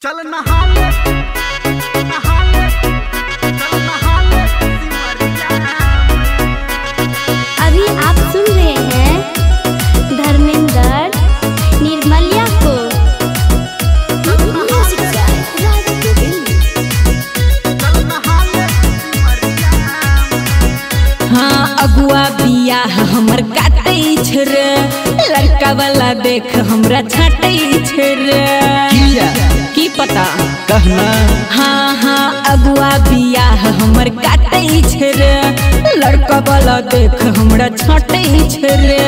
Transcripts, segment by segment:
चल नहाले नहाले चल नहाले अभी आप सुन रहे हैं धर्मेंद्र निर्मलिया को। हाँ अगुआ बियाह हमर काटे रे, लड़का वाला देख हमरा छाटे रे। की पता कहना। हाँ हाँ अगुआ बियाह हमर काटे रे, लड़का वाला देख हमरा छाटे रे।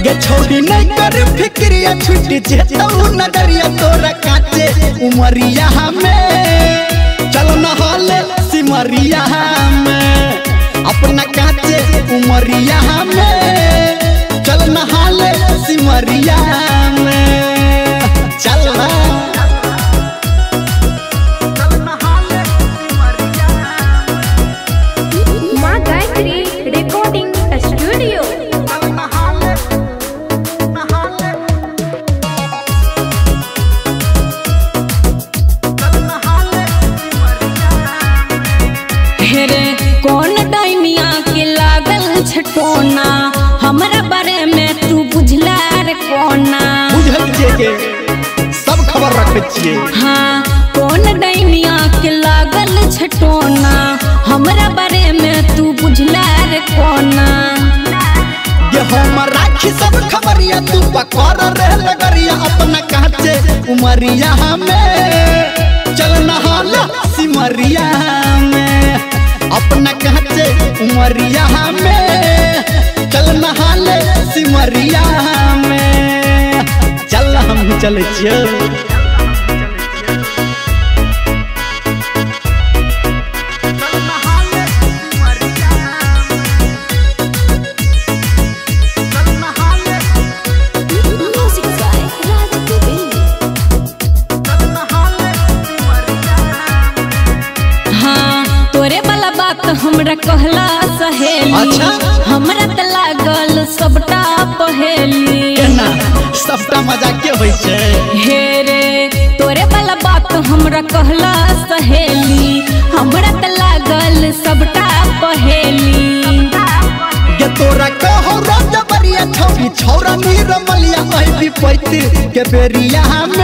गे छोड़ी नहीं कर फिक्रिया छुट्टी जेतौ नजरिया तोरा काटे उमरिया में। चल नहाले सिमरिया में अपना काटे उमरिया में। चल नहाले सिमरिया में चल ना। माँ गायत्री रिकॉर्डिंग स्टूडियो। हेरे कौन डाइमिया के लागल छटोना, हमरा बारे में तू बुझला रे कोना। बुझल के सब खबर रखे छिए। हाँ कौन डाइमिया के लागल छटोना, हमरा बारे में तू बुझला रे कोना। ये हम राखी सब खबरिया तू पकड़ रह लगरिया अपना काटे उमरिया में। चल नहाला सिमरिया में अपना काटे उमरिया में। चल नहाले सिमरिया में चल हम चल छिए। हमरा कहला सहेली, अच्छा? हमरा त लागल सबटा पहेली। केना सबटा मजाक के होय छै। हे रे तोरे वाला बात हमरा कहला सहेली, हमरा त लागल सबटा पहेली। गे तोरा कहो राजबरिया छौरी छौरा निर्मलिया आई विपैत के बेरिया में।